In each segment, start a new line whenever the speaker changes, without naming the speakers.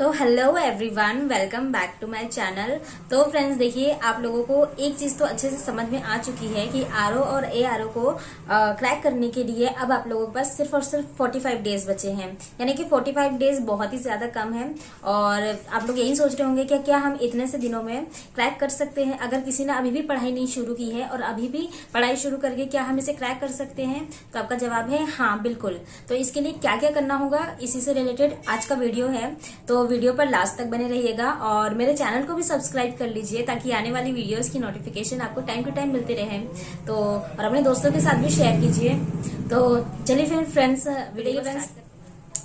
तो hello everyone, welcome back to my channel. तो friends देखिए, आप लोगों को एक चीज तो अच्छे से समझ में आ चुकी है कि आरओ और एआरओ को क्रैक करने के लिए अब आप लोगों के पास सिर्फ और सिर्फ 45 डेज बचे हैं। यानी कि 45 डेज बहुत ही ज्यादा कम है और आप लोग यही सोच रहे होंगे कि क्या हम इतने से दिनों में क्रैक कर सकते हैं। अगर किसी ने अभी भी पढ़ाई नहीं शुरू की है और अभी भी पढ़ाई शुरू करके क्या हम इसे क्रैक कर सकते हैं, तो आपका जवाब है हाँ, बिल्कुल। तो इसके लिए क्या क्या करना होगा, इसी से रिलेटेड आज का वीडियो है। तो वीडियो पर लास्ट तक बने रहिएगा और मेरे चैनल को भी सब्सक्राइब कर लीजिए ताकि आने वाली वीडियोस की नोटिफिकेशन आपको टाइम टू टाइम मिलते रहे। तो और अपने दोस्तों के साथ भी शेयर कीजिए। तो चलिए फिर फ्रेंड्स, वीडियो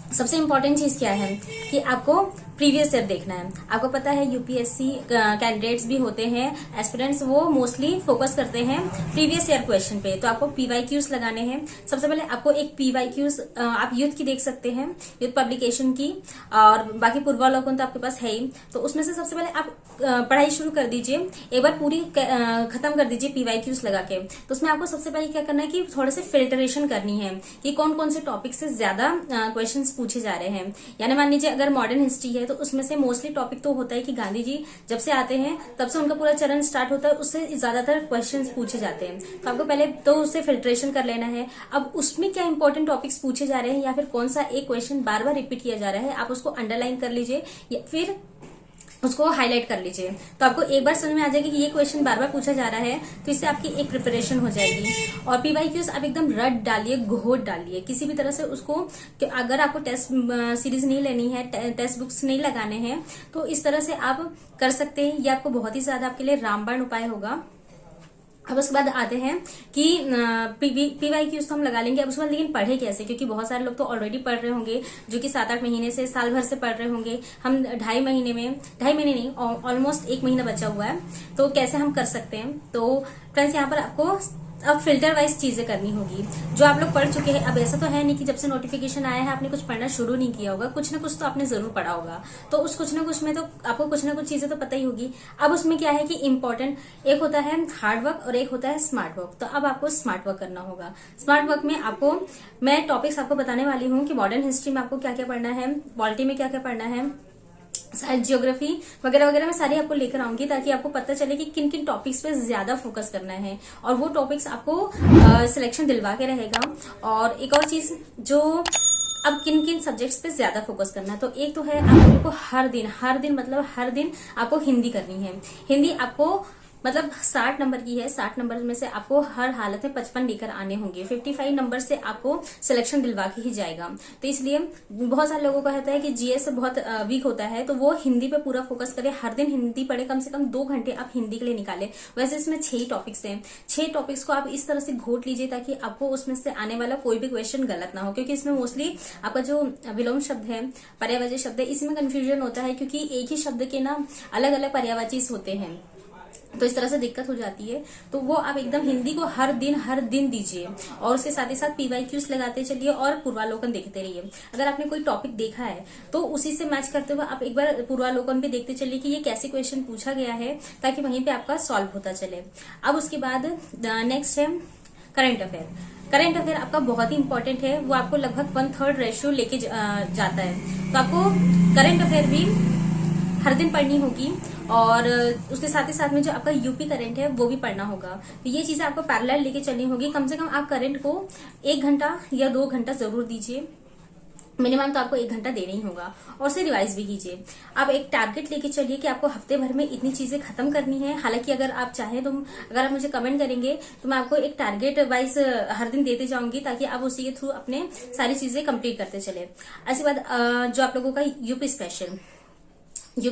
सबसे इम्पोर्टेंट चीज क्या है कि आपको प्रीवियस ईयर देखना है। आपको पता है यूपीएससी कैंडिडेट्स भी होते हैं, एस्पिरेंट्स, वो मोस्टली फोकस करते हैं प्रीवियस ईयर क्वेश्चन पे। तो आपको पीवाईक्यूज लगाने हैं। सबसे पहले आपको एक पीवाईक्यूज आप यूथ की देख सकते हैं, यूथ पब्लिकेशन की, और बाकी पूर्वावलोकन तो आपके पास है ही। तो उसमें से सबसे पहले आप पढ़ाई शुरू कर दीजिए, एक बार पूरी खत्म कर दीजिए पीवाईक्यूज लगा के। तो उसमें आपको सबसे पहले क्या करना है कि थोड़े से फिल्टरेशन करनी है कि कौन कौन से टॉपिक से ज्यादा क्वेश्चन पूछे जा रहे हैं। यानी मान लीजिए अगर मॉडर्न हिस्ट्री है तो उसमें से मोस्टली टॉपिक तो होता है कि गांधी जी जब से आते हैं तब से उनका पूरा चरण स्टार्ट होता है, उससे ज्यादातर क्वेश्चंस पूछे जाते हैं। तो आपको पहले तो उससे फिल्ट्रेशन कर लेना है। अब उसमें क्या इंपॉर्टेंट टॉपिक्स पूछे जा रहे हैं या फिर कौन सा एक क्वेश्चन बार बार रिपीट किया जा रहा है, आप उसको अंडरलाइन कर लीजिए या फिर उसको हाईलाइट कर लीजिए। तो आपको एक बार समझ में आ जाएगी कि ये क्वेश्चन बार बार पूछा जा रहा है, तो इससे आपकी एक प्रिपरेशन हो जाएगी। और पीवाईक्यूज आप एकदम रट डालिए, घोट डालिए किसी भी तरह से उसको। अगर आपको टेस्ट सीरीज नहीं लेनी है, टेक्स्ट बुक्स नहीं लगाने हैं, तो इस तरह से आप कर सकते हैं। ये आपको बहुत ही ज्यादा आपके लिए रामबाण उपाय होगा। अब उसके बाद आते हैं कि पीवाईक्यूज तो हम लगा लेंगे। अब उसके बाद लेकिन पढ़े कैसे, क्योंकि बहुत सारे लोग तो ऑलरेडी पढ़ रहे होंगे जो कि 7-8 महीने से, साल भर से पढ़ रहे होंगे। हम 2.5 महीने नहीं, ऑलमोस्ट 1 महीना बचा हुआ है। तो कैसे हम कर सकते हैं। तो फ्रेंड्स यहाँ पर आपको अब फिल्टर वाइज चीजें करनी होगी जो आप लोग पढ़ चुके हैं। अब ऐसा तो है नहीं कि जब से नोटिफिकेशन आया है आपने कुछ पढ़ना शुरू नहीं किया होगा, कुछ ना कुछ तो आपने जरूर पढ़ा होगा। तो उस कुछ ना कुछ में तो आपको कुछ ना कुछ चीजें तो पता ही होगी। अब उसमें क्या है कि इम्पोर्टेंट एक होता है हार्ड वर्क और एक होता है स्मार्ट वर्क। तो अब आपको स्मार्ट वर्क करना होगा। स्मार्ट वर्क में आपको मैं टॉपिक्स आपको बताने वाली हूँ कि मॉडर्न हिस्ट्री में आपको क्या क्या पढ़ना है, पॉलिटी में क्या क्या पढ़ना है, जियोग्राफी वगैरह वगैरह मैं सारी आपको लेकर आऊंगी ताकि आपको पता चले कि किन किन टॉपिक्स पे ज्यादा फोकस करना है और वो टॉपिक्स आपको सिलेक्शन दिलवा के रहेगा। और एक और चीज, जो अब किन किन सब्जेक्ट्स पे ज्यादा फोकस करना है, तो एक तो है आप लोगों को हर दिन मतलब हर दिन आपको हिंदी करनी है। हिंदी आपको मतलब 60 नंबर की है, 60 नंबर में से आपको हर हालत में 55 लेकर आने होंगे। 55 नंबर से आपको सिलेक्शन दिलवा के ही जाएगा। तो इसलिए बहुत सारे लोगों का कहता है कि जीएस बहुत वीक होता है, तो वो हिंदी पे पूरा फोकस करे, हर दिन हिंदी पढ़े, कम से कम 2 घंटे आप हिंदी के लिए निकाले। वैसे इसमें 6 टॉपिक्स हैं, 6 टॉपिक्स को आप इस तरह से घोट लीजिए ताकि आपको उसमें से आने वाला कोई भी क्वेश्चन गलत ना हो। क्योंकि इसमें मोस्टली आपका जो विलोम शब्द है, पर्यायवाची शब्द है, इसमें कंफ्यूजन होता है क्योंकि एक ही शब्द के ना अलग अलग पर्यायवाची होते हैं, तो इस तरह से दिक्कत हो जाती है। तो वो आप एकदम हिंदी को हर दिन दीजिए और उसके साथ ही साथ पीवाईक्यूज लगाते चलिए और पूर्वालोकन देखते रहिए। अगर आपने कोई टॉपिक देखा है तो उसी से मैच करते हुए आप एक बार पूर्वालोकन पे देखते चलिए कि ये कैसे क्वेश्चन पूछा गया है, ताकि वहीं पे आपका सॉल्व होता चले। अब उसके बाद नेक्स्ट है करंट अफेयर। करंट अफेयर आपका बहुत ही इंपॉर्टेंट है, वो आपको लगभग 1/3 रेशियो लेके जाता है। तो आपको करंट अफेयर भी हर दिन पढ़नी होगी और उसके साथ ही साथ में जो आपका यूपी करंट है वो भी पढ़ना होगा। तो ये चीजें आपको पैरेलल लेके चलनी होगी। कम से कम आप करंट को 1 घंटा या 2 घंटा जरूर दीजिए, मिनिमम तो आपको 1 घंटा देना ही होगा। और उसे रिवाइज भी कीजिए। आप एक टारगेट लेके चलिए कि आपको हफ्ते भर में इतनी चीजें खत्म करनी है। हालांकि अगर आप चाहें तो अगर आप मुझे कमेंट करेंगे तो मैं आपको एक टारगेट वाइज हर दिन देते जाऊंगी ताकि आप उसी के थ्रू अपने सारी चीजें कंप्लीट करते चले। इसके बाद जो आप लोगों का यूपी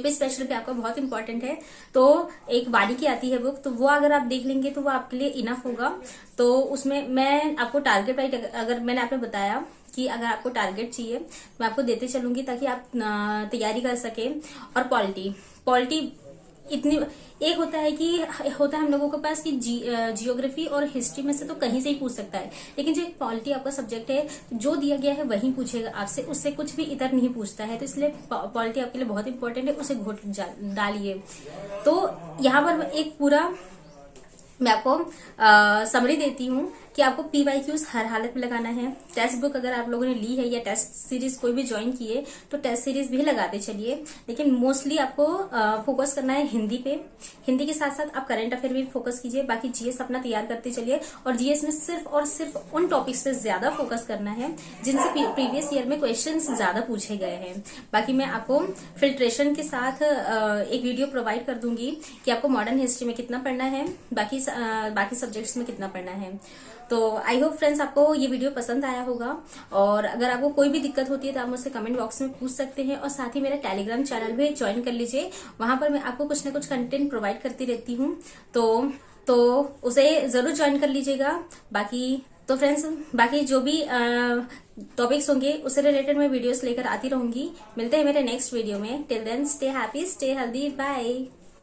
स्पेशल पे आपका बहुत इंपॉर्टेंट है। तो एक वाणी की आती है बुक, तो वो अगर आप देख लेंगे तो वो आपके लिए इनफ होगा। तो उसमें मैं आपको टारगेट वाइज, अगर मैंने आपको बताया कि अगर आपको टारगेट चाहिए मैं आपको देते चलूंगी ताकि आप तैयारी कर सके। और पॉलिटी इतनी एक होता है हम लोगों के पास कि जियोग्राफी और हिस्ट्री में से तो कहीं से ही पूछ सकता है, लेकिन जो एक पॉलिटी आपका सब्जेक्ट है जो दिया गया है वही पूछेगा आपसे, उससे कुछ भी इधर नहीं पूछता है। तो इसलिए पॉलिटी आपके लिए बहुत इंपॉर्टेंट है, उसे घोट डालिए। तो यहाँ पर एक पूरा मैं आपको समरी देती हूँ कि आपको PYQs हर हालत में लगाना है। टेक्स्ट बुक अगर आप लोगों ने ली है या टेस्ट सीरीज कोई भी ज्वाइन किए तो टेस्ट सीरीज भी लगाते चलिए, लेकिन मोस्टली आपको फोकस करना है हिंदी पे। हिंदी के साथ साथ आप करंट अफेयर भी फोकस कीजिए, बाकी जीएस अपना तैयार करते चलिए। और जीएस में सिर्फ और सिर्फ उन टॉपिक्स पे ज्यादा फोकस करना है जिनसे प्रीवियस ईयर में क्वेश्चंस ज्यादा पूछे गए हैं। बाकी मैं आपको फिल्ट्रेशन के साथ एक वीडियो प्रोवाइड कर दूंगी कि आपको मॉडर्न हिस्ट्री में कितना पढ़ना है, बाकी सब्जेक्ट्स में कितना पढ़ना है। तो आई होप फ्रेंड्स आपको ये वीडियो पसंद आया होगा, और अगर आपको कोई भी दिक्कत होती है तो आप मुझसे कमेंट बॉक्स में पूछ सकते हैं। और साथ ही मेरा टेलीग्राम चैनल भी ज्वाइन कर लीजिए, वहां पर मैं आपको कुछ ना कुछ कंटेंट प्रोवाइड करती रहती हूँ, तो उसे जरूर ज्वाइन कर लीजिएगा। तो फ्रेंड्स बाकी जो भी टॉपिक्स होंगे उससे रिलेटेड मैं वीडियोस लेकर आती रहूंगी। मिलते हैं मेरे नेक्स्ट वीडियो में। Till then stay happy, stay healthy, bye.